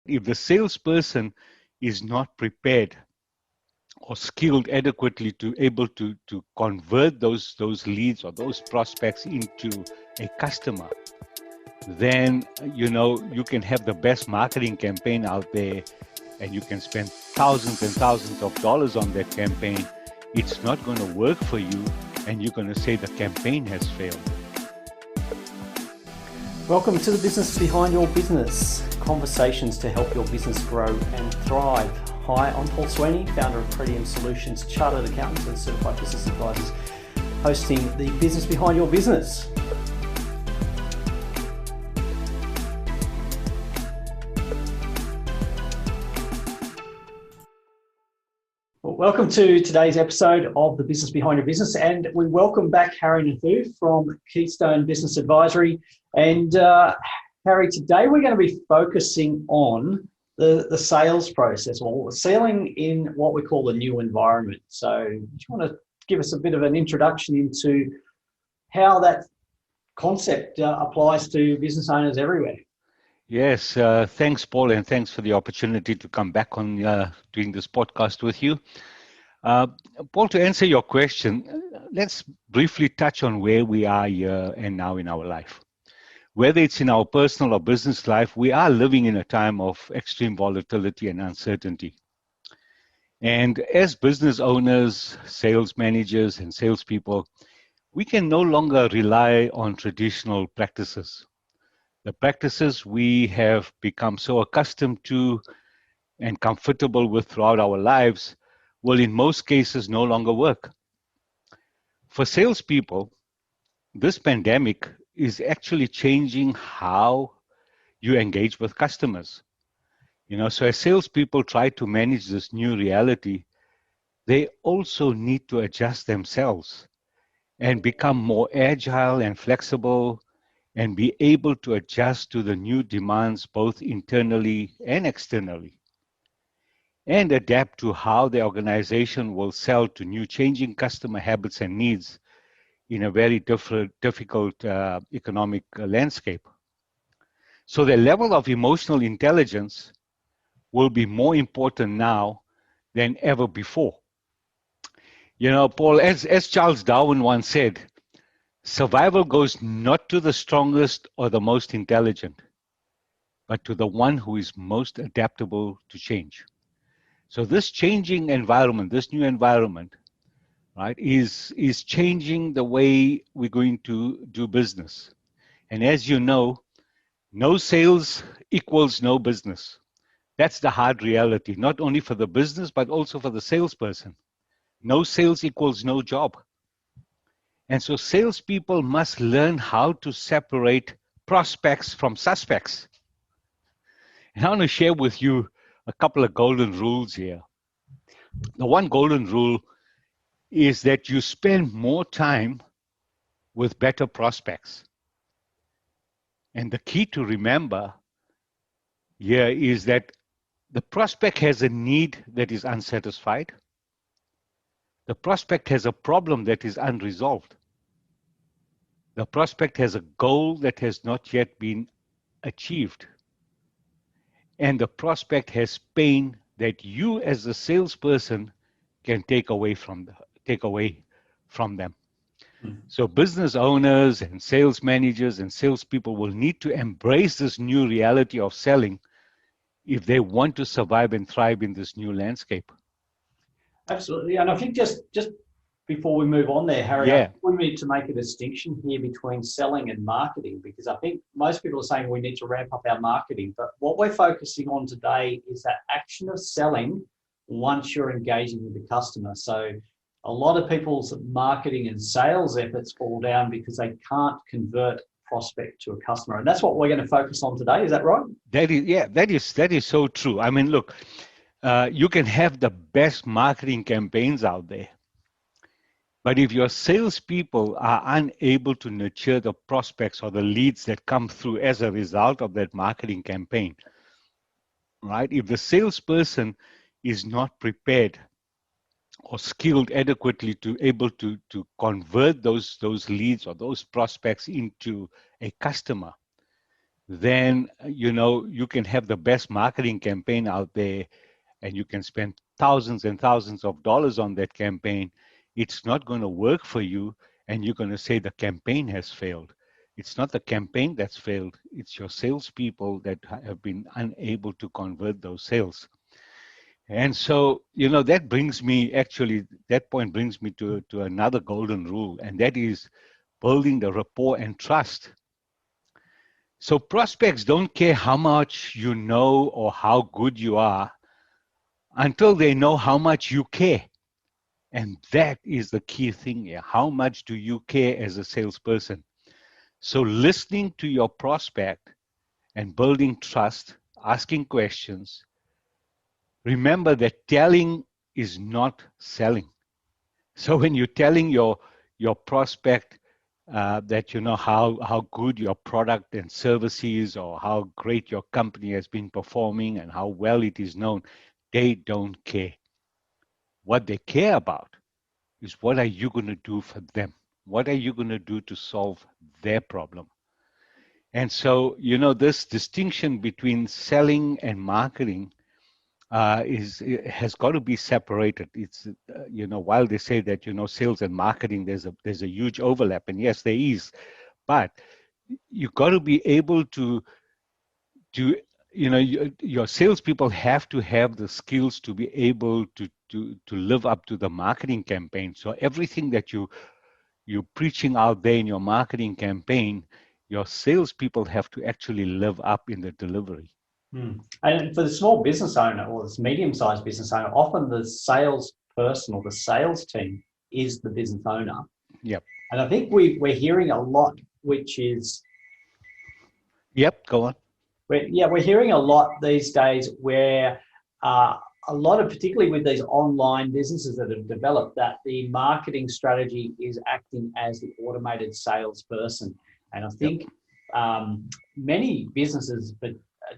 If the salesperson is not prepared or skilled adequately to able to convert those leads or those prospects into a customer, then you can have the best marketing campaign out there and you can spend thousands and thousands of dollars on that campaign. It's not going to work for you, and you're going to say the campaign has failed. Welcome to the Business Behind Your Business, conversations to help your business grow and thrive. Hi, I'm Paul Sweeney, founder of Pretium Solutions, chartered accountants and certified business advisors, hosting the Business Behind Your Business. Welcome to today's episode of the Business Behind Your Business, and we welcome back Harry Nathoo from Keystone Business Advisory. And Harry, today we're going to be focusing on the sales process, or selling in what we call the new environment. So do you want to give us a bit of an introduction into how that concept applies to business owners everywhere? Yes, thanks, Paul, and thanks for the opportunity to come back on doing this podcast with you. Paul, to answer your question, let's briefly touch on where we are here and now in our life. Whether it's in our personal or business life, we are living in a time of extreme volatility and uncertainty. And as business owners, sales managers, and salespeople, we can no longer rely on traditional practices. The practices we have become so accustomed to and comfortable with throughout our lives will in most cases no longer work. For salespeople, this pandemic is actually changing how you engage with customers. So as salespeople try to manage this new reality, they also need to adjust themselves and become more agile and flexible and be able to adjust to the new demands both internally and externally, and adapt to how the organization will sell to new changing customer habits and needs in a very difficult economic landscape. So the level of emotional intelligence will be more important now than ever before. Paul, as Charles Darwin once said, survival goes not to the strongest or the most intelligent, but to the one who is most adaptable to change. So this changing environment, this new environment, right, is changing the way we're going to do business. And as you know, no sales equals no business. That's the hard reality, not only for the business, but also for the salesperson. No sales equals no job. And so salespeople must learn how to separate prospects from suspects. And I want to share with you a couple of golden rules here. The one golden rule is that you spend more time with better prospects. And the key to remember here is that the prospect has a need that is unsatisfied. The prospect has a problem that is unresolved. The prospect has a goal that has not yet been achieved. And the prospect has pain that you as a salesperson can take away from them. Mm-hmm. So business owners and sales managers and salespeople will need to embrace this new reality of selling if they want to survive and thrive in this new landscape. Absolutely. And I think just before we move on there, Harry, we need to make a distinction here between selling and marketing, because I think most people are saying we need to ramp up our marketing. But what we're focusing on today is that action of selling once you're engaging with the customer. So a lot of people's marketing and sales efforts fall down because they can't convert prospect to a customer. And that's what we're going to focus on today. Is that right? That is so true. I mean, look, you can have the best marketing campaigns out there, but if your salespeople are unable to nurture the prospects or the leads that come through as a result of that marketing campaign, right? If the salesperson is not prepared or skilled adequately to able to convert those leads or those prospects into a customer, then you can have the best marketing campaign out there, and you can spend thousands and thousands of dollars on that campaign. It's not going to work for you, and you're going to say the campaign has failed. It's not the campaign that's failed, it's your salespeople that have been unable to convert those sales. And so, that brings me, actually, that point brings me to another golden rule, and that is building the rapport and trust. So prospects don't care how much you know or how good you are until they know how much you care. And that is the key thing here. How much do you care as a salesperson? So listening to your prospect and building trust, asking questions. Remember that telling is not selling. So when you're telling your prospect that how good your product and service is, or how great your company has been performing and how well it is known, they don't care. What they care about is, what are you going to do for them? What are you going to do to solve their problem? And so, this distinction between selling and marketing has got to be separated. It's while they say that sales and marketing, there's a huge overlap, and yes, there is, but you got to be able to your salespeople have to have the skills to be able to live up to the marketing campaign. So everything that you're preaching out there in your marketing campaign, your salespeople have to actually live up in the delivery. And for the small business owner or this medium-sized business owner, often the salesperson or the sales team is the business owner. Yep. And I think we're hearing a lot, which is... Yep, go on. We're hearing a lot these days where a lot of, particularly with these online businesses that have developed, that the marketing strategy is acting as the automated salesperson. And I think many businesses,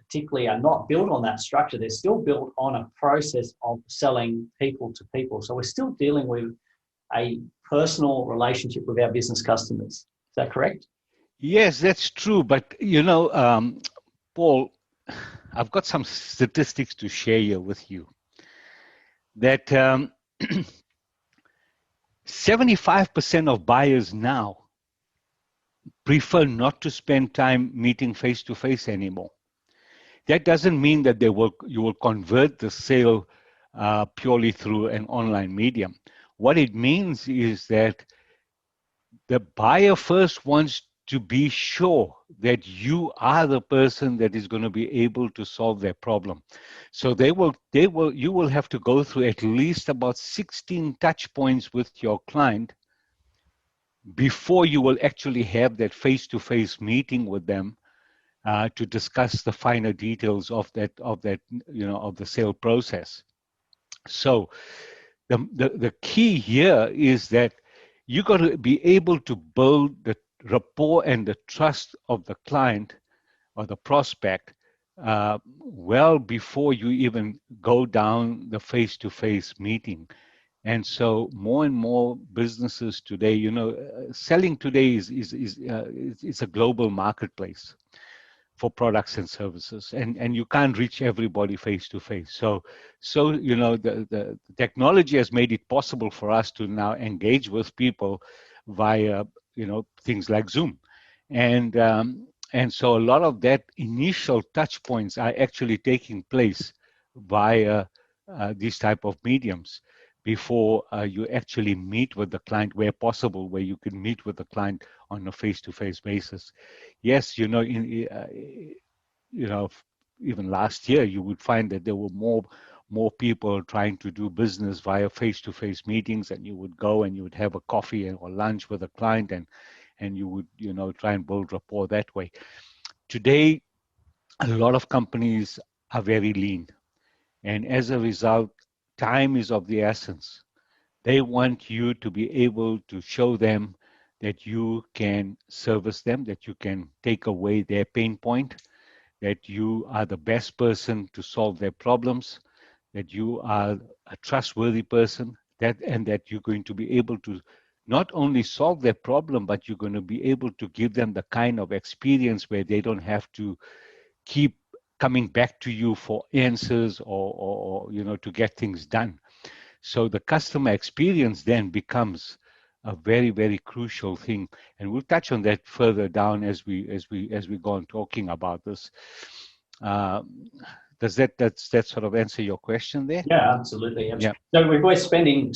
particularly, are not built on that structure. They're still built on a process of selling people to people. So we're still dealing with a personal relationship with our business customers. Is that correct? Yes, that's true. But, Paul, I've got some statistics to share here with you. That 75% of buyers now prefer not to spend time meeting face to face anymore. That doesn't mean that you will convert the sale purely through an online medium. What it means is that the buyer first wants to be sure that you are the person that is going to be able to solve their problem. So you will have to go through at least about 16 touch points with your client before you will actually have that face-to-face meeting with them to discuss the finer details of the sale process. So the key here is that you got to be able to build the rapport and the trust of the client or the prospect well before you even go down the face-to-face meeting. And so more and more businesses today, selling today is a global marketplace for products and services, and you can't reach everybody face to face. So the technology has made it possible for us to now engage with people via things like Zoom, and so a lot of that initial touch points are actually taking place via these type of mediums before you actually meet with the client, where possible, where you can meet with the client on a face-to-face basis. Yes, even last year, you would find that there were more people trying to do business via face-to-face meetings, and you would go and you would have a coffee or lunch with a client, and you would try and build rapport that way. Today, a lot of companies are very lean, and as a result, time is of the essence. They want you to be able to show them that you can service them, that you can take away their pain point, that you are the best person to solve their problems, that you are a trustworthy person, and that you're going to be able to not only solve their problem, but you're going to be able to give them the kind of experience where they don't have to keep coming back to you for answers or to get things done. So the customer experience then becomes a very, very crucial thing, and we'll touch on that further down as we go on talking about this. Uh, does that sort of answer your question there? Yeah, absolutely. Yeah. So if we're spending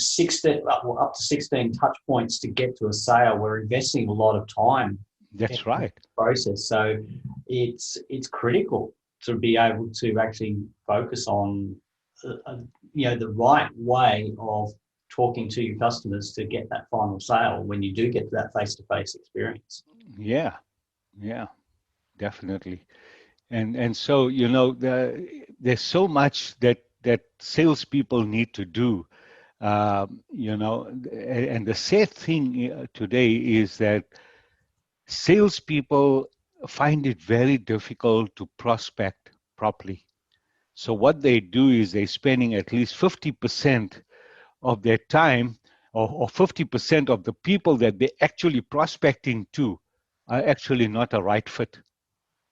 up to 16 touch points to get to a sale, we're investing a lot of time. That's right. Process. So it's critical to be able to actually focus on the right way of talking to your customers to get that final sale when you do get to that face-to-face experience. Yeah, definitely. And so there's so much that salespeople need to do. And the sad thing today is that salespeople find it very difficult to prospect properly. So what they do is they're spending at least 50% of their time, or 50% of the people that they're actually prospecting to are actually not a right fit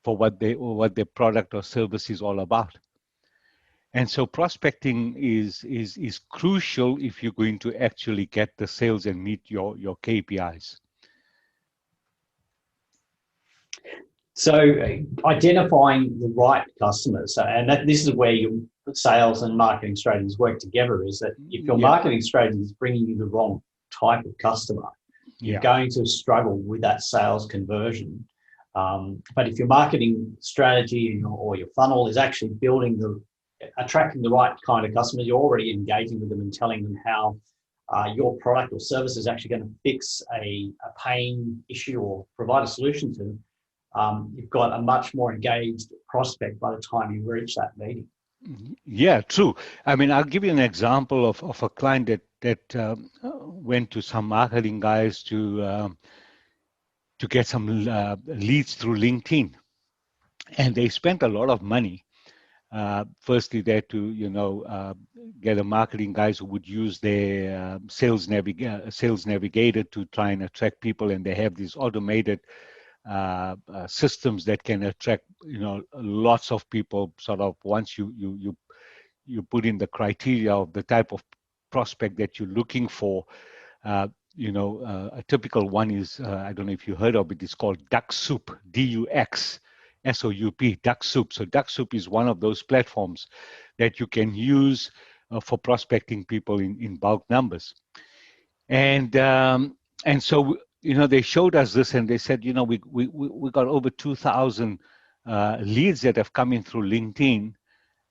for what their product or service is all about. And so prospecting is crucial if you're going to actually get the sales and meet your KPIs. So identifying the right customers, this is where your sales and marketing strategies work together, is that if your marketing strategy is bringing you the wrong type of customer, you're going to struggle with that sales conversion. But if your marketing strategy or your funnel is actually attracting the right kind of customers, you're already engaging with them and telling them how your product or service is actually going to fix a pain issue or provide a solution to them, you've got a much more engaged prospect by the time you reach that meeting. Yeah, true. I mean, I'll give you an example of a client that went to some marketing guys to get some leads through LinkedIn, and they spent a lot of money. Firstly, there to get a marketing guys who would use their sales navigator to try and attract people, and they have these automated systems that can attract lots of people. Sort of once you put in the criteria of the type of prospect that you're looking for. A typical one is I don't know if you heard of it. It's called Duck Soup, DUX. SOUP, Duck Soup. So Duck Soup is one of those platforms that you can use for prospecting people in bulk numbers. And so they showed us this, and they said, we got over 2,000 leads that have come in through LinkedIn,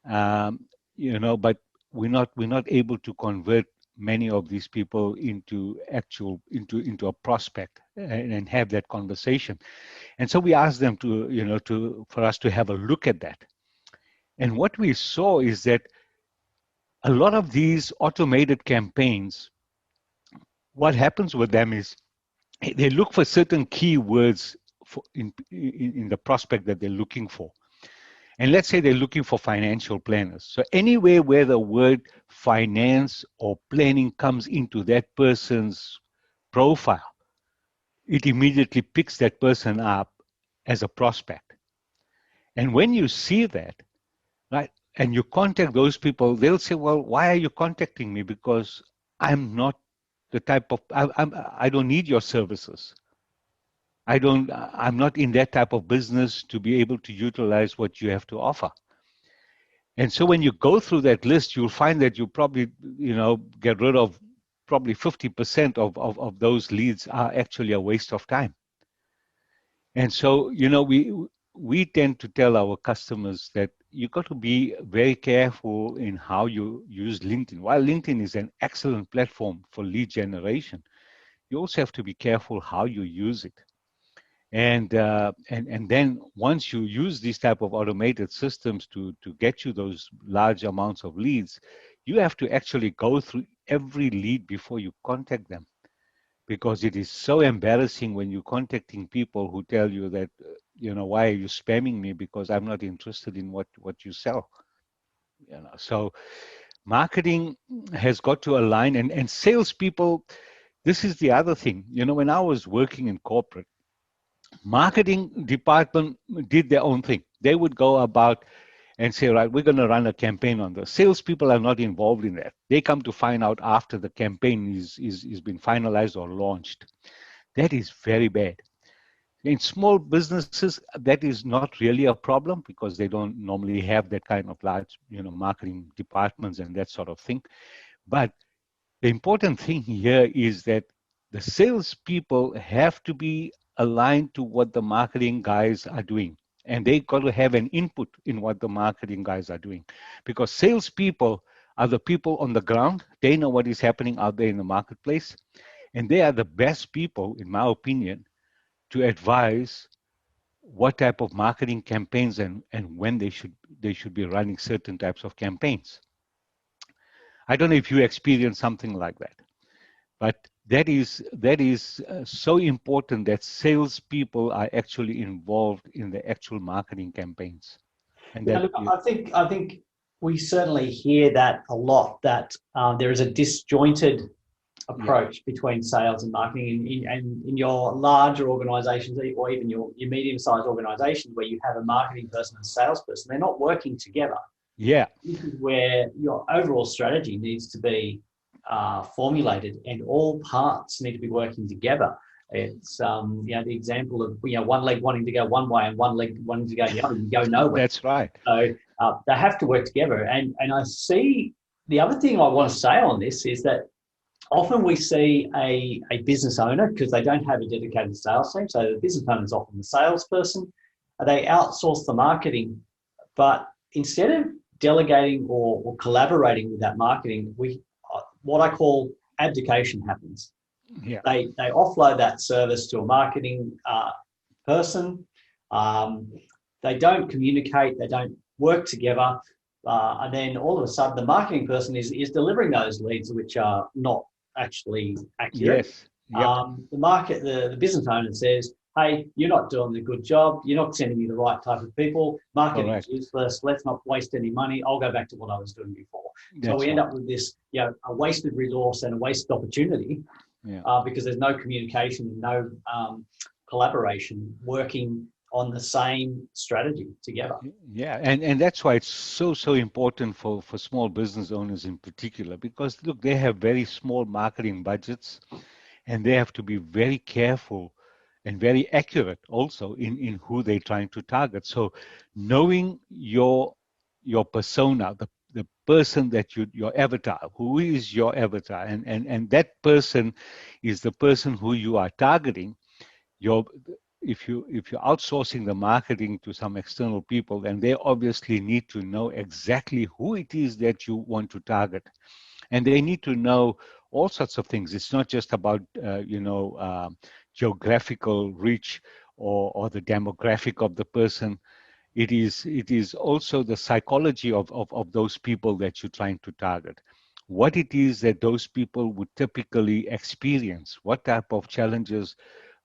but we're not able to convert many of these people into a prospect and have that conversation. And so we asked them for us to have a look at that. And what we saw is that a lot of these automated campaigns, what happens with them is they look for certain keywords in the prospect that they're looking for. And let's say they're looking for financial planners. So anywhere where the word finance or planning comes into that person's profile, it immediately picks that person up as a prospect. And when you see that, right, and you contact those people, they'll say, well, why are you contacting me? Because I'm not the type of, I don't need your services. I'm not in that type of business to be able to utilize what you have to offer. And so when you go through that list, you'll find that you probably, get rid of probably 50% of those leads are actually a waste of time. And so, we tend to tell our customers that you got to be very careful in how you use LinkedIn. While LinkedIn is an excellent platform for lead generation, you also have to be careful how you use it. And then once you use these type of automated systems to get you those large amounts of leads, you have to actually go through every lead before you contact them, because it is so embarrassing when you're contacting people who tell you that, why are you spamming me? Because I'm not interested in what you sell. So marketing has got to align, and salespeople, this is the other thing. When I was working in corporate, marketing department did their own thing. They would go about and say, right, we're going to run a campaign on this. Salespeople are not involved in that. They come to find out after the campaign is been finalized or launched. That is very bad. In small businesses, that is not really a problem because they don't normally have that kind of large, marketing departments and that sort of thing. But the important thing here is that the salespeople have to be aligned to what the marketing guys are doing. And they got to have an input in what the marketing guys are doing. Because salespeople are the people on the ground. They know what is happening out there in the marketplace. And they are the best people, in my opinion, to advise what type of marketing campaigns and when they should be running certain types of campaigns. I don't know if you experience something like that. But that is so important that salespeople are actually involved in the actual marketing campaigns. And Yeah, that look, I think we certainly hear that a lot. That there is a disjointed approach between sales and marketing, and in your larger organisations or even your medium-sized organisations where you have a marketing person and a salesperson, they're not working together. Yeah. This is where your overall strategy needs to be formulated, and all parts need to be working together. It's the example of one leg wanting to go one way and one leg wanting to go the other. You go nowhere. That's right. So they have to work together. And I see the other thing I want to say on this is that often we see a business owner, because they don't have a dedicated sales team. So the business owner is often the salesperson. They outsource the marketing, but instead of delegating or collaborating with that marketing, what I call abdication happens. Yeah. They offload that service to a marketing person. They don't communicate. They don't work together. And then all of a sudden, the marketing person is delivering those leads which are not actually accurate. Yes. Yep. The business owner says, hey, you're not doing a good job. You're not sending me the right type of people. Marketing is useless. Let's not waste any money. I'll go back to what I was doing before. So we end up with this, a wasted resource and a wasted opportunity because there's no communication, no collaboration working on the same strategy together. Yeah, and that's why it's so important for small business owners in particular, because look, they have very small marketing budgets and they have to be very careful and very accurate also in who they're trying to target. So knowing your persona, the person that your avatar, who is your avatar, and that person is the person who you are targeting. If you're outsourcing the marketing to some external people, then they obviously need to know exactly who it is that you want to target, and they need to know all sorts of things. It's not just about geographical reach or the demographic of the person. It is also the psychology of those people that you're trying to target. What it is that those people would typically experience, what type of challenges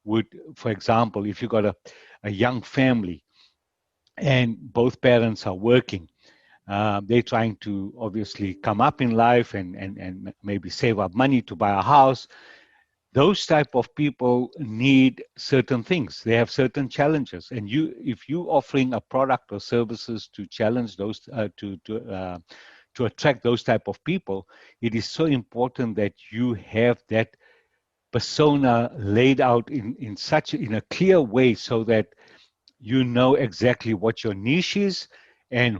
would, for example, if you got a young family and both parents are working, they're trying to obviously come up in life and maybe save up money to buy a house. Those type of people need certain things. They have certain challenges, and if you offering a product or services to challenge those to attract those type of people, it is so important that you have that persona laid out in a clear way so that you know exactly what your niche is and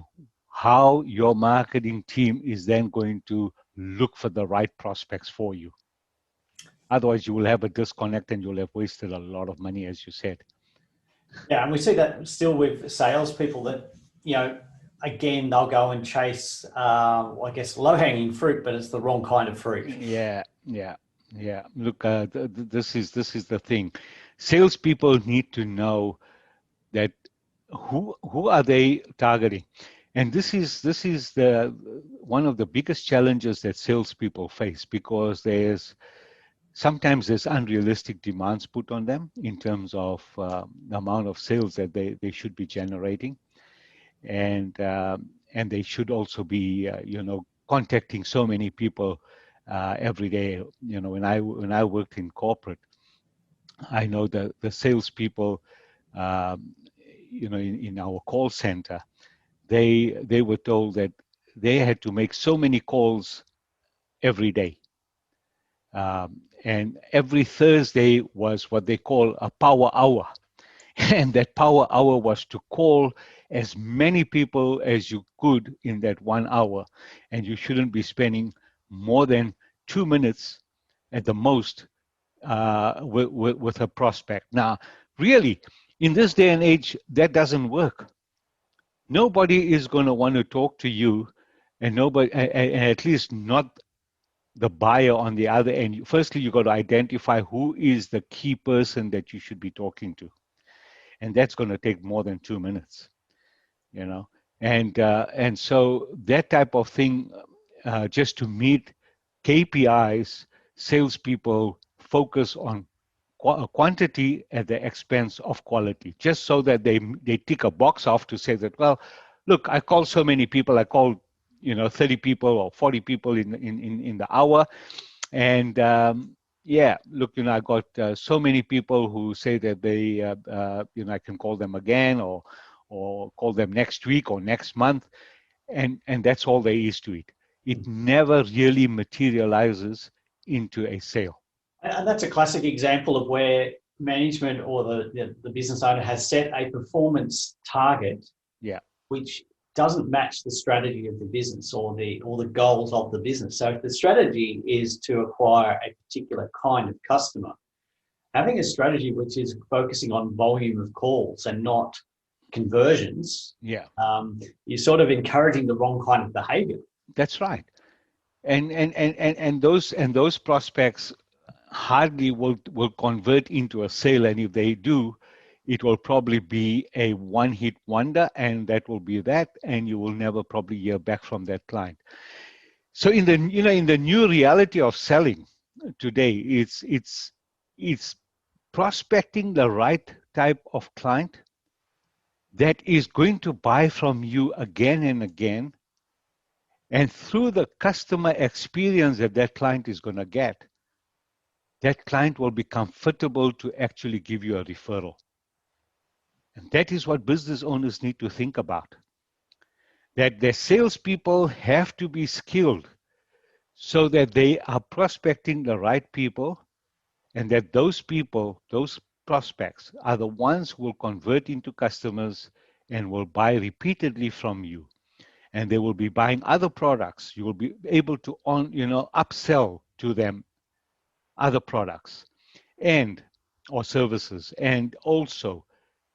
how your marketing team is then going to look for the right prospects for you. Otherwise, you will have a disconnect and you'll have wasted a lot of money, as you said. Yeah, and we see that still with salespeople that, again, they'll go and chase, I guess, low-hanging fruit, but it's the wrong kind of fruit. Yeah. Look, this is the thing. Salespeople need to know that who are they targeting, and this is the one of the biggest challenges that salespeople face, because sometimes there's unrealistic demands put on them in terms of the amount of sales that they should be generating, and they should also be contacting so many people every day. You know, when I worked in corporate, I know that the salespeople, um, you know, in our call center, they were told that they had to make so many calls every day. And every Thursday was what they call a power hour. And that power hour was to call as many people as you could in that 1 hour. And you shouldn't be spending more than 2 minutes at the most with a prospect. Now, really, in this day and age, that doesn't work. Nobody is going to want to talk to you, and nobody, and at least not the buyer on the other end. Firstly, you got to identify who is the key person that you should be talking to, and that's going to take more than 2 minutes, you know. And so that type of thing, just to meet KPIs, salespeople focus on quantity at the expense of quality, just so that they tick a box off to say that, well, look, I called so many people, I called 30 people or 40 people in the hour, and yeah, look, I got so many people who say that they I can call them again, or call them next week or next month, and that's all there is to it. It never really materializes into a sale. And that's a classic example of where management or the business owner has set a performance target, Yeah, which doesn't match the strategy of the business or the goals of the business. So if the strategy is to acquire a particular kind of customer, having a strategy which is focusing on volume of calls and not conversions, yeah, you're sort of encouraging the wrong kind of behavior. that's right. And those prospects hardly will convert into a sale, and if they do, it will probably be a one-hit wonder, and that will be that, and you will never probably hear back from that client. So in the new reality of selling today, it's prospecting the right type of client that is going to buy from you again and again, and through the customer experience that that client is going to get, that client will be comfortable to actually give you a referral. And that is what business owners need to think about. That their salespeople have to be skilled so that they are prospecting the right people, and that those people, those prospects, are the ones who will convert into customers and will buy repeatedly from you. And they will be buying other products. You will be able to upsell to them other products and or services. And also,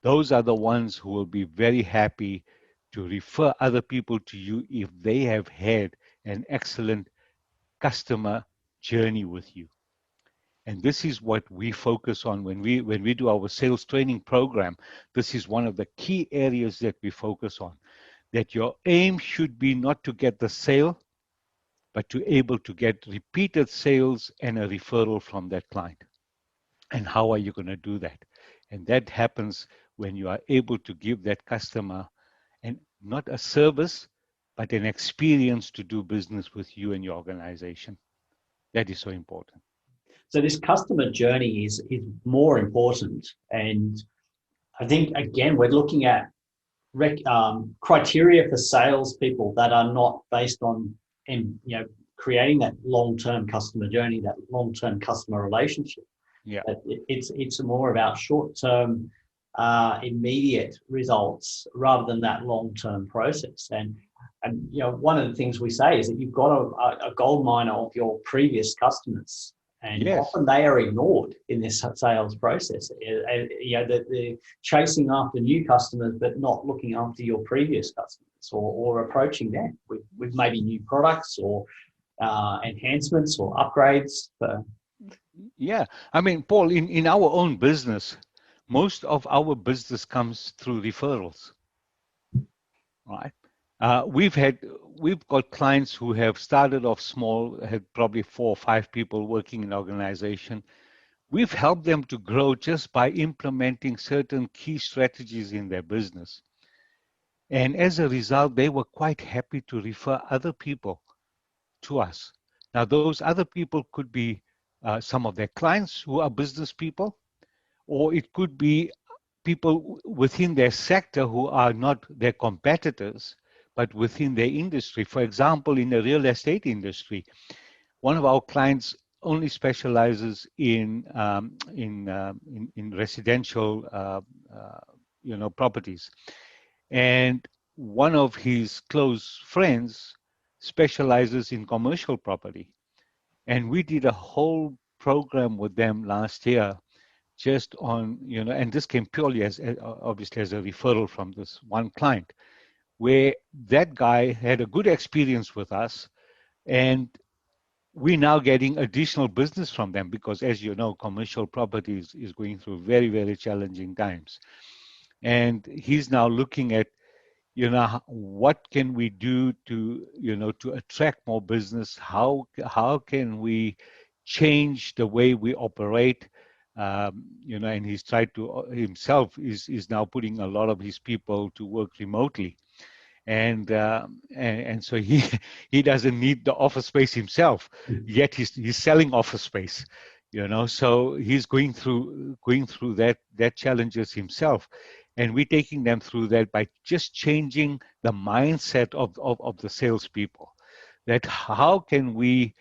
those are the ones who will be very happy to refer other people to you if they have had an excellent customer journey with you. And this is what we focus on when we do our sales training program. This is one of the key areas that we focus on. That your aim should be not to get the sale, but to able to get repeated sales and a referral from that client. And how are you going to do that? And that happens when you are able to give that customer, and not a service, but an experience to do business with you and your organization. That is so important. So this customer journey is more important. And I think, again, we're looking at criteria for salespeople that are not based on creating that long-term customer journey, that long-term customer relationship. Yeah. It's more about short-term, immediate results rather than that long-term process. And one of the things we say is that you've got a gold mine of your previous customers. And Yes. often they are ignored in this sales process. They're chasing after new customers, but not looking after your previous customers, or approaching them with maybe new products or enhancements or upgrades. Yeah. I mean, Paul, in our own business, most of our business comes through referrals, right? We've got clients who have started off small, had probably 4 or 5 people working in the organization. We've helped them to grow just by implementing certain key strategies in their business. And as a result, they were quite happy to refer other people to us. Now, those other people could be some of their clients who are business people, or it could be people within their sector who are not their competitors, but within their industry. For example, in the real estate industry, one of our clients only specializes in residential properties, and one of his close friends specializes in commercial property, and we did a whole program with them last year just on, and this came purely as obviously as a referral from this one client, where that guy had a good experience with us, and we're now getting additional business from them because, as you know, commercial properties is going through very, very challenging times. And he's now looking at, what can we do to attract more business? How can we change the way we operate? And he's tried to himself is now putting a lot of his people to work remotely, and so he doesn't need the office space himself, yet he's selling office space, so he's going through that challenges himself, and we're taking them through that by just changing the mindset of the salespeople, that how can we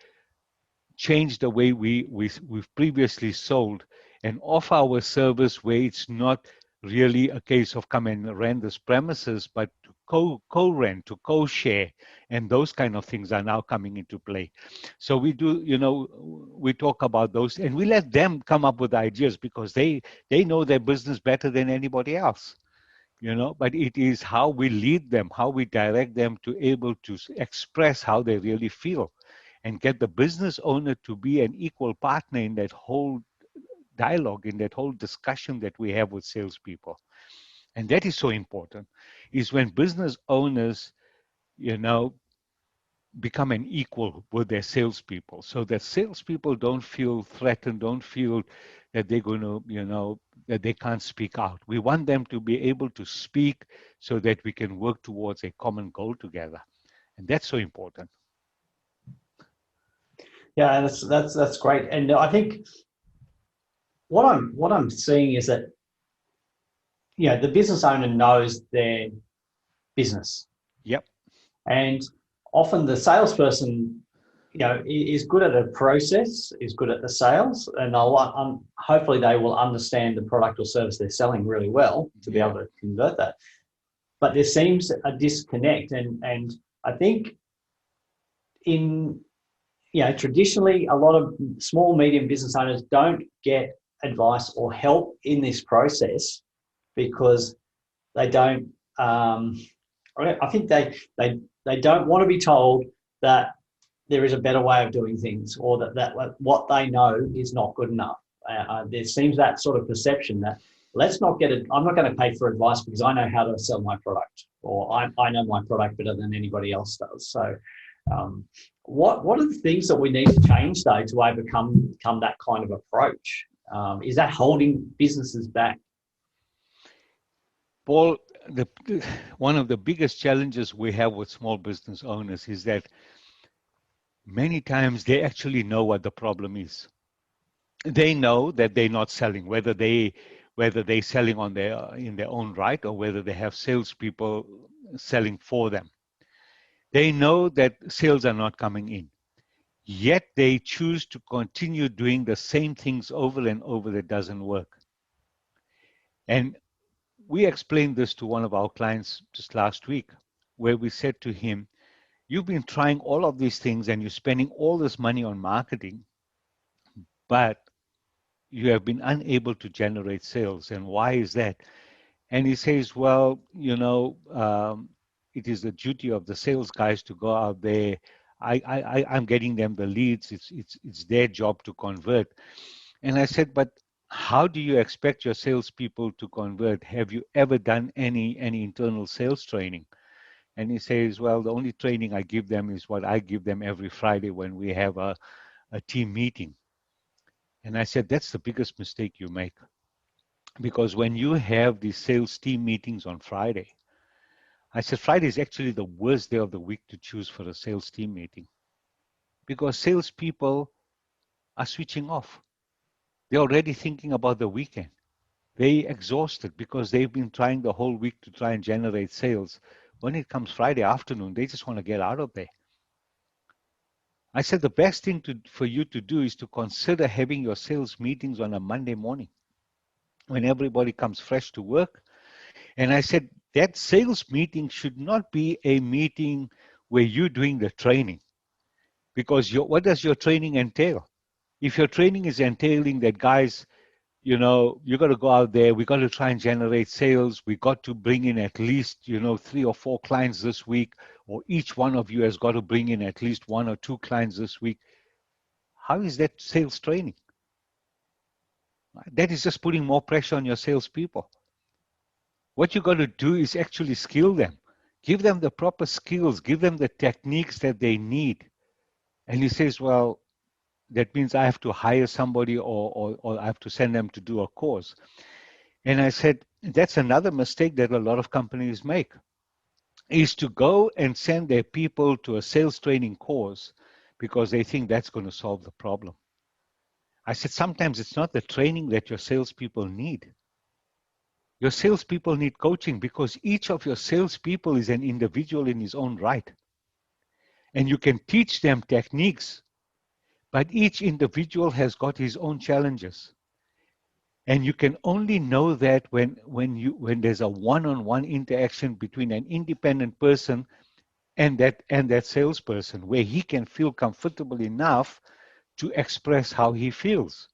change the way we've previously sold and offer our service where it's not really a case of come and rent this premises, but to co-rent, to co-share, and those kind of things are now coming into play. So we do, we talk about those, and we let them come up with ideas because they know their business better than anybody else. But it is how we lead them, how we direct them to able to express how they really feel and get the business owner to be an equal partner in that whole dialogue, in that whole discussion that we have with salespeople. And that is so important, is when business owners, become an equal with their salespeople, so that salespeople don't feel threatened, don't feel that they're going to, that they can't speak out. We want them to be able to speak so that we can work towards a common goal together. And that's so important. Yeah, that's great. And I think what I'm seeing is that, the business owner knows their business. Yep. And often the salesperson, is good at a process, is good at the sales, and hopefully they will understand the product or service they're selling really well to be able to convert that. But there seems a disconnect, and I think traditionally a lot of small, medium business owners don't get advice or help in this process because they don't. I think they don't want to be told that there is a better way of doing things, or that what they know is not good enough. There seems that sort of perception that let's not get it. I'm not going to pay for advice because I know how to sell my product, or I know my product better than anybody else does. So, what are the things that we need to change though to overcome that kind of approach? Is that holding businesses back? Paul, one of the biggest challenges we have with small business owners is that many times they actually know what the problem is. They know that they're not selling, whether they're selling in their own right, or whether they have salespeople selling for them. They know that sales are not coming in, yet they choose to continue doing the same things over and over that doesn't work. And we explained this to one of our clients just last week, where we said to him, you've been trying all of these things and you're spending all this money on marketing, but you have been unable to generate sales. And why is that? And he says, well, it is the duty of the sales guys to go out there. I'm getting them the leads. It's their job to convert. And I said, but how do you expect your salespeople to convert? Have you ever done any internal sales training? And he says, well, the only training I give them is what I give them every Friday when we have a team meeting. And I said, that's the biggest mistake you make. Because when you have these sales team meetings on Friday, I said, Friday is actually the worst day of the week to choose for a sales team meeting. because salespeople are switching off. They're already thinking about the weekend. They're exhausted because they've been trying the whole week to try and generate sales. When it comes Friday afternoon, they just want to get out of there. I said the best thing for you to do is to consider having your sales meetings on a Monday morning when everybody comes fresh to work. And I said that sales meeting should not be a meeting where you're doing the training, because what does your training entail? If your training is entailing that, guys, you got to go out there, we got to try and generate sales, we got to bring in at least 3 or 4 clients this week, or each one of you has got to bring in at least 1 or 2 clients this week. How is that sales training? That is just putting more pressure on your salespeople. What you got to do is actually skill them, give them the proper skills, give them the techniques that they need. And he says, well, that means I have to hire somebody, or I have to send them to do a course. And I said, that's another mistake that a lot of companies make, is to go and send their people to a sales training course because they think that's going to solve the problem. I said, sometimes it's not the training that your salespeople need. Your salespeople need coaching, because each of your salespeople is an individual in his own right. And you can teach them techniques, but each individual has got his own challenges. And you can only know that when there's a one-on-one interaction between an independent person and that salesperson, where he can feel comfortable enough to express how he feels.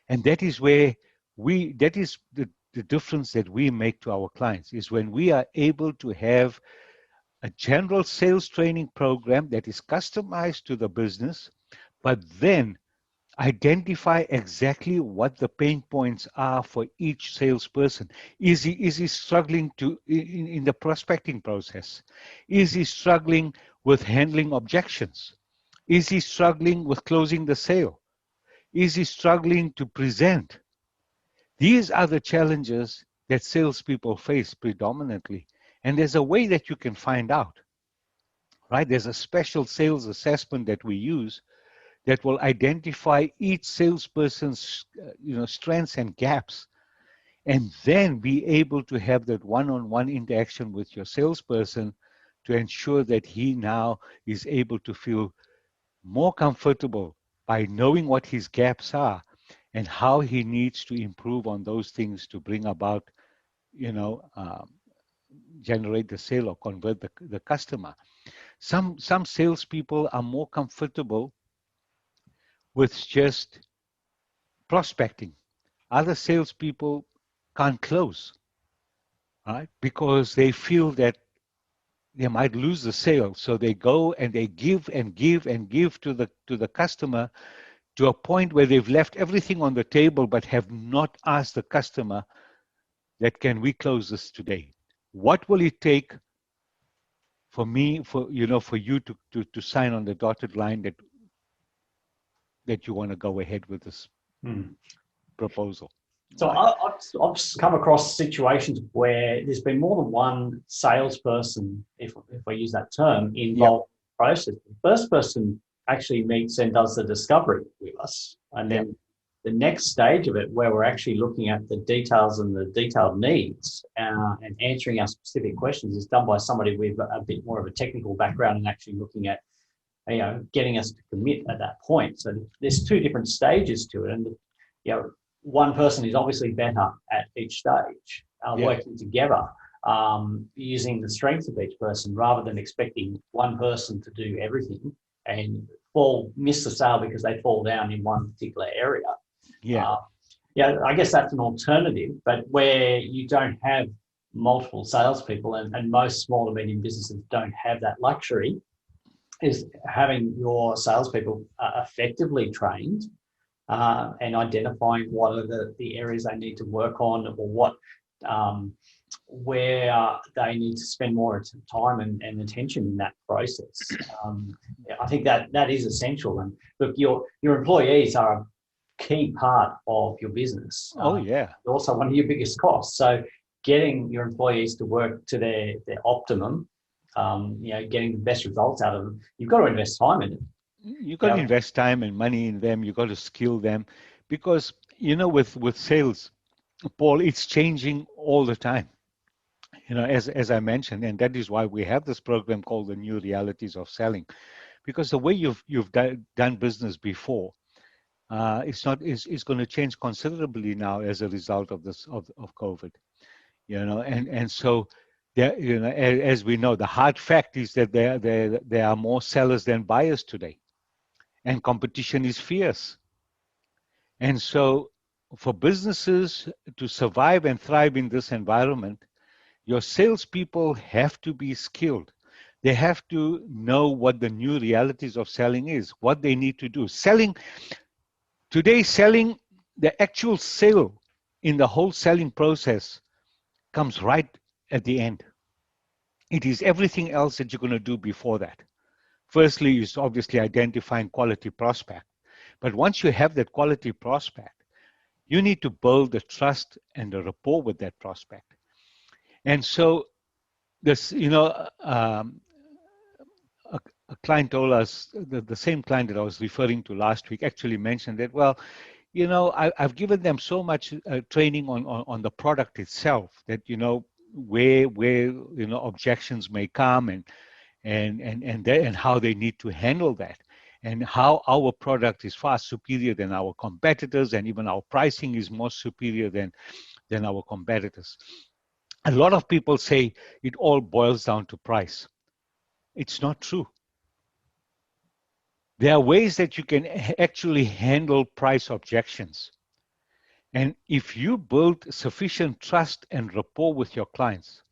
And that is where that is the difference that we make to our clients, is when we are able to have a general sales training program that is customized to the business, but then identify exactly what the pain points are for each salesperson. Is he struggling in the prospecting process? Is he struggling with handling objections? Is he struggling with closing the sale? Is he struggling to present? These are the challenges that salespeople face predominantly. And there's a way that you can find out, right? There's a special sales assessment that we use that will identify each salesperson's strengths and gaps, and then be able to have that one-on-one interaction with your salesperson to ensure that he now is able to feel more comfortable by knowing what his gaps are and how he needs to improve on those things to bring about, generate the sale or convert the customer. Some salespeople are more comfortable with just prospecting. Other salespeople can't close, right? Because they feel that they might lose the sale. So they go and they give and give and give to the customer, to a point where they've left everything on the table but have not asked the customer that, can we close this today? What will it take for me, for you to sign on the dotted line that you want to go ahead with this proposal? So I've come across situations where there's been more than one salesperson, if I use that term, involved in the process. The first person actually meets and does the discovery with us. And then the next stage of it, where we're actually looking at the details and the detailed needs and answering our specific questions, is done by somebody with a bit more of a technical background and actually looking at, getting us to commit at that point. So there's 2 different stages to it. And, one person is obviously better at each stage, working together, using the strengths of each person, rather than expecting one person to do everything and miss the sale because they fall down in one particular area. I guess that's an alternative, but where you don't have multiple salespeople, and most small to medium businesses don't have that luxury, is having your salespeople effectively trained, and identifying what are the areas they need to work on, or where they need to spend more time and attention in that process. I think that is essential. And look, your employees are a key part of your business. Also one of your biggest costs. So getting your employees to work to their optimum, getting the best results out of them, you've got to invest time in it. You got to invest time and money in them. You got to skill them, because with sales, Paul, it's changing all the time. As I mentioned, and that is why we have this program called the New Realities of Selling, because the way you've done business before, it's not is going to change considerably now as a result of this of COVID. And so there, as we know, the hard fact is that there are more sellers than buyers today, and competition is fierce. And so for businesses to survive and thrive in this environment, your salespeople have to be skilled. They have to know what the new realities of selling is, what they need to do. Selling, the actual sale in the whole selling process comes right at the end. It is everything else that you're going to do before that. Firstly, is obviously identifying quality prospect. But once you have that quality prospect, you need to build the trust and the rapport with that prospect. And so this, a client told us, the same client that I was referring to last week actually mentioned that, well, I've given them so much training on the product itself that, where objections may come, and how they need to handle that, and how our product is far superior than our competitors, and even our pricing is more superior than our competitors. A lot of people say it all boils down to price. It's not true. There are ways that you can actually handle price objections. And if you build sufficient trust and rapport with your clients,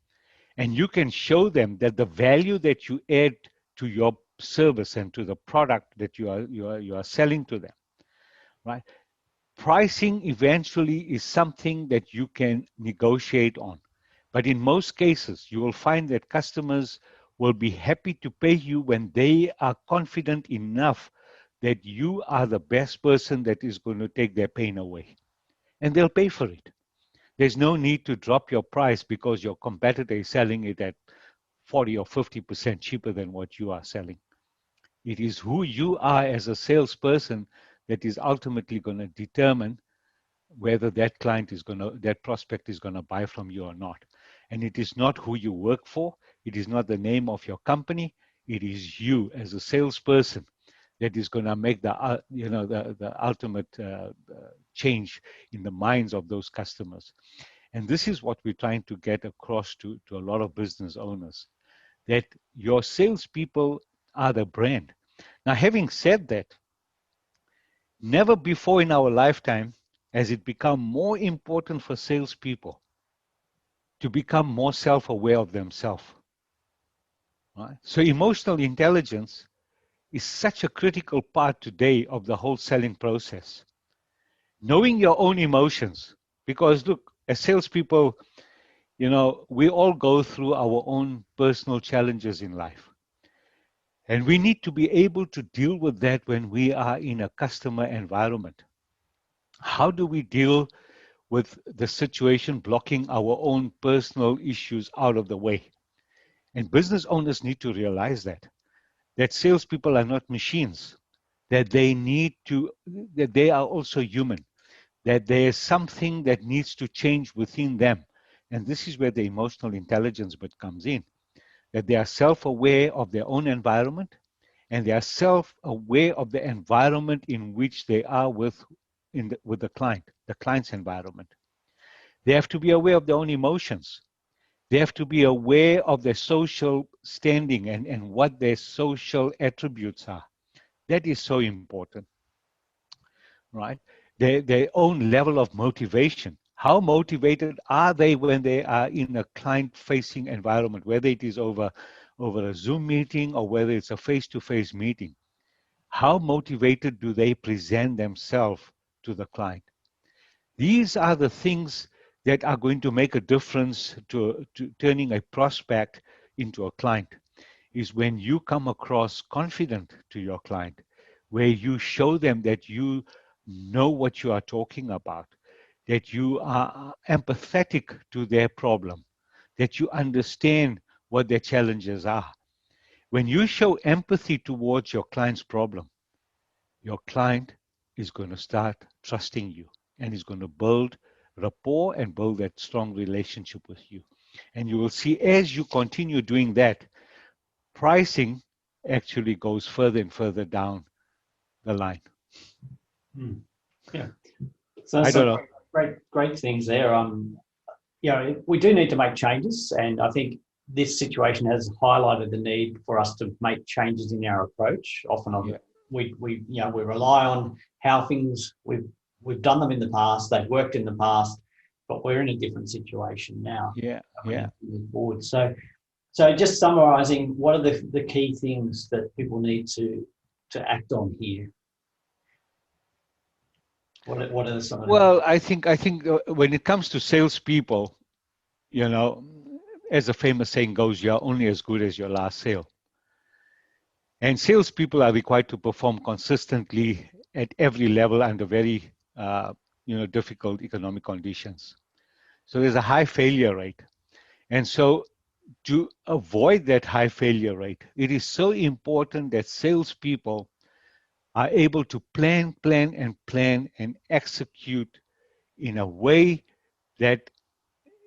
and you can show them that the value that you add to your service and to the product that you are selling to them, right? Pricing eventually is something that you can negotiate on. But in most cases, you will find that customers will be happy to pay you when they are confident enough that you are the best person that is going to take their pain away. And they'll pay for it. There's no need to drop your price because your competitor is selling it at 40 or 50% cheaper than what you are selling. It is who you are as a salesperson that is ultimately going to determine whether that prospect is going to buy from you or not. And it is not who you work for. It is not the name of your company. It is you as a salesperson that is going to make the ultimate change in the minds of those customers. And this is what we're trying to get across to a lot of business owners, that your salespeople are the brand. Now, having said that, never before in our lifetime has it become more important for salespeople to become more self-aware of themselves. Right? So emotional intelligence is such a critical part today of the whole selling process. Knowing your own emotions, because look, as salespeople, we all go through our own personal challenges in life. And we need to be able to deal with that when we are in a customer environment. How do we deal with the situation blocking our own personal issues out of the way? And business owners need to realize that salespeople are not machines, that that they are also human, that there is something that needs to change within them. And this is where the emotional intelligence bit comes in, that they are self-aware of their own environment, and they are self-aware of the environment in which they are with the client's environment. They have to be aware of their own emotions. They have to be aware of their social standing and what their social attributes are. That is so important, right? Their own level of motivation. How motivated are they when they are in a client-facing environment, whether it is over a Zoom meeting or whether it's a face-to-face meeting? How motivated do they present themselves to the client? These are the things that are going to make a difference to turning a prospect into a client, is when you come across confident to your client, where you show them that you know what you are talking about, that you are empathetic to their problem, that you understand what their challenges are. When you show empathy towards your client's problem, your client is going to start trusting you and is going to build rapport and build that strong relationship with you. And you will see as you continue doing that, pricing actually goes further and further down the line. Mm. Yeah. So I that's don't some know. great things there. We do need to make changes, and I think this situation has highlighted the need for us to make changes in our approach. Often, Yeah, we rely on how things we've done them in the past. They've worked in the past, but we're in a different situation now. yeah, We yeah. need to move forward. So just summarising, what are the key things that people need to act on here? What are some of the? Well, I think when it comes to salespeople, you know, as a famous saying goes, you're only as good as your last sale. And salespeople are required to perform consistently at every level under very, difficult economic conditions. So there's a high failure rate. And so to avoid that high failure rate, it is so important that salespeople are able to plan and execute in a way that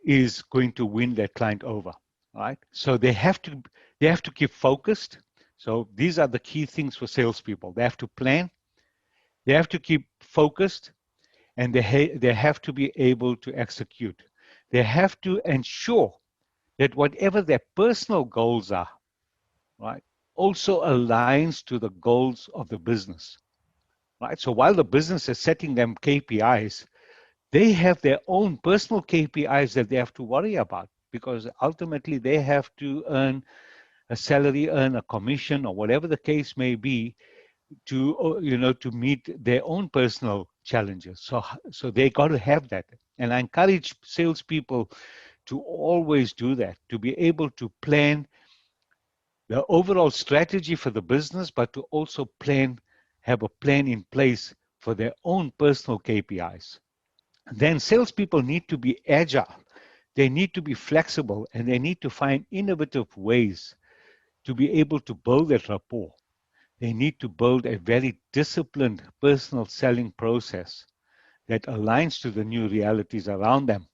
is going to win that client over, right? So they have to keep focused. So these are the key things for salespeople. They have to plan, they have to keep focused, and they have to be able to execute. They have to ensure that whatever their personal goals are, right, also aligns to the goals of the business, right? So while the business is setting them KPIs, they have their own personal KPIs that they have to worry about because ultimately they have to earn a salary, earn a commission, or whatever the case may be to meet their own personal challenges. So they got to have that. And I encourage salespeople to always do that, to be able to plan the overall strategy for the business, but to also have a plan in place for their own personal KPIs. Then salespeople need to be agile. They need to be flexible and they need to find innovative ways to be able to build that rapport. They need to build a very disciplined personal selling process that aligns to the new realities around them.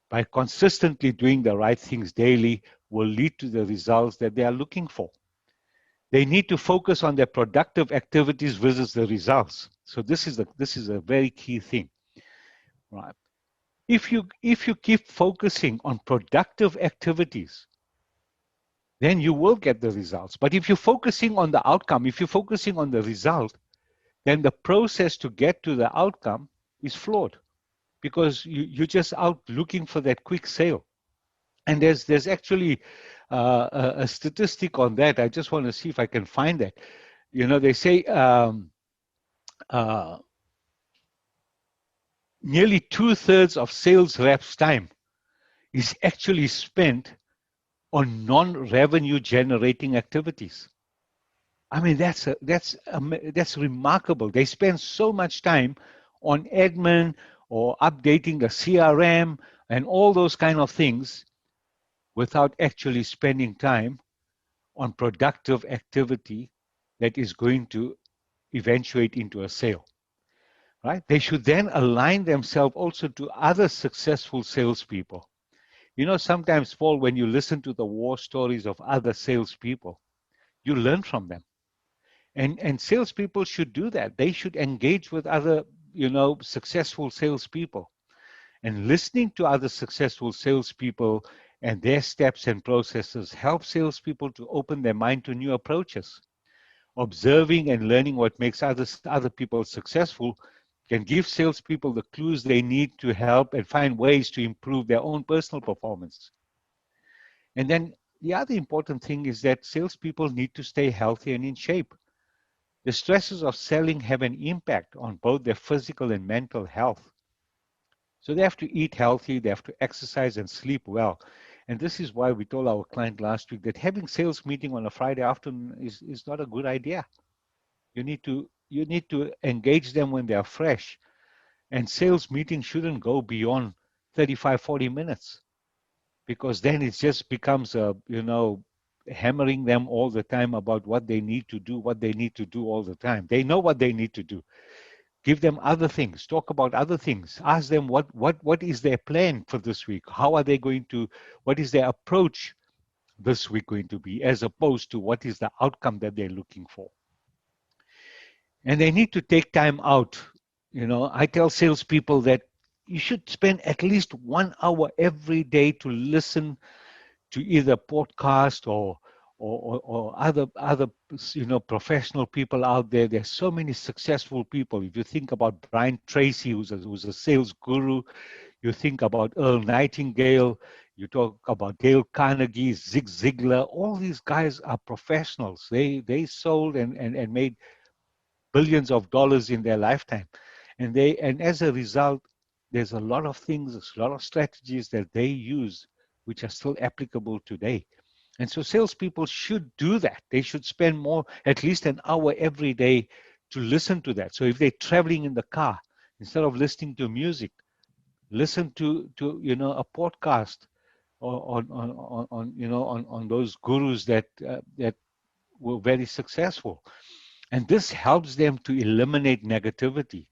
By consistently doing the right things daily will lead to the results that they are looking for. They need to focus on their productive activities versus the results. So this is a very key thing, right? If you keep focusing on productive activities, then you will get the results. But if you're focusing on the outcome, if you're focusing on the result, then the process to get to the outcome is flawed because you're just out looking for that quick sale. And there's actually a statistic on that. I just want to see if I can find that. They say uh, nearly 2/3 of sales reps' time is actually spent on non-revenue generating activities. I mean, that's remarkable. They spend so much time on admin or updating the CRM and all those kind of things without actually spending time on productive activity that is going to eventuate into a sale, right? They should then align themselves also to other successful salespeople. Sometimes, Paul, when you listen to the war stories of other salespeople, you learn from them. And salespeople should do that. They should engage with other, successful salespeople. And listening to other successful salespeople and their steps and processes help salespeople to open their mind to new approaches. Observing and learning what makes other people successful can give salespeople the clues they need to help and find ways to improve their own personal performance. And then the other important thing is that salespeople need to stay healthy and in shape. The stresses of selling have an impact on both their physical and mental health. So they have to eat healthy, they have to exercise and sleep well. And this is why we told our client last week that having sales meeting on a Friday afternoon is not a good idea. You need to engage them when they are fresh. And sales meeting shouldn't go beyond 35, 40 minutes because then it just becomes a hammering them all the time about what they need to do all the time. They know what they need to do. Give them other things. Talk about other things. Ask them what is their plan for this week? How are they going to, what is their approach this week going to be, as opposed to what is the outcome that they're looking for. And they need to take time out. I tell salespeople that you should spend at least 1 hour every day to listen to either podcast or other professional people out there. There's so many successful people. If you think about Brian Tracy, who's a sales guru, you think about Earl Nightingale, you talk about Dale Carnegie, Zig Ziglar. All these guys are professionals. They sold and made billions of dollars in their lifetime, and as a result, there's a lot of things, a lot of strategies that they use which are still applicable today. And so salespeople should do that. They should spend at least an hour every day to listen to that. So if they're traveling in the car, instead of listening to music, listen to a podcast on those gurus that were very successful. And this helps them to eliminate negativity.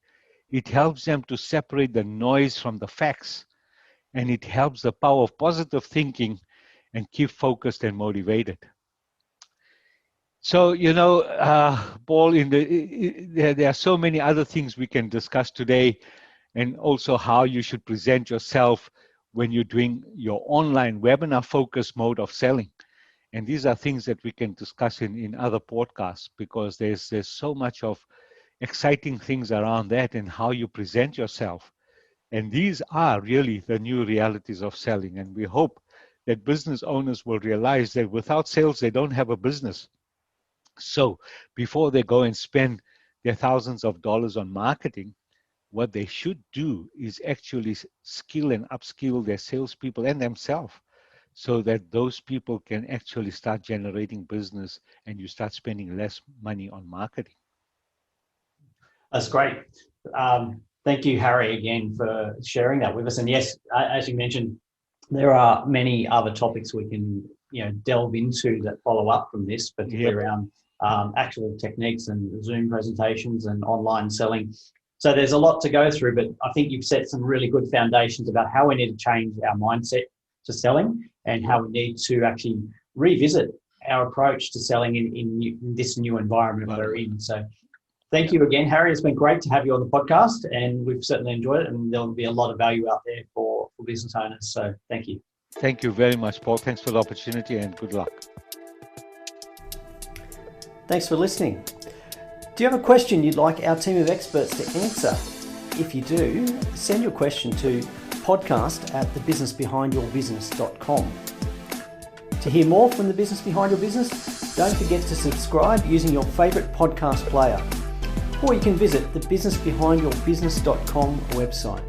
It helps them to separate the noise from the facts. And it helps the power of positive thinking and keep focused and motivated. So, Paul, there are so many other things we can discuss today, and also how you should present yourself when you're doing your online webinar focus mode of selling. And these are things that we can discuss in other podcasts, because there's so much of exciting things around that and how you present yourself. And these are really the new realities of selling. And we hope that business owners will realize that without sales, they don't have a business. So before they go and spend their thousands of dollars on marketing, what they should do is actually skill and upskill their salespeople and themselves, so that those people can actually start generating business and you start spending less money on marketing. That's great. Thank you, Harry, again for sharing that with us. And yes, as you mentioned, there are many other topics we can delve into that follow up from this, particularly around actual techniques and Zoom presentations and online selling. So there's a lot to go through, but I think you've set some really good foundations about how we need to change our mindset to selling, and how we need to actually revisit our approach to selling in this new environment we're in. So thank you again, Harry. It's been great to have you on the podcast, and we've certainly enjoyed it, and there'll be a lot of value out there for business owners. So thank you. Thank you very much, Paul. Thanks for the opportunity, and good luck. Thanks for listening. Do you have a question you'd like our team of experts to answer? If you do, send your question to podcast@thebusinessbehindyourbusiness.com. To hear more from The Business Behind Your Business, don't forget to subscribe using your favourite podcast player, or you can visit the businessbehindyourbusiness.com website.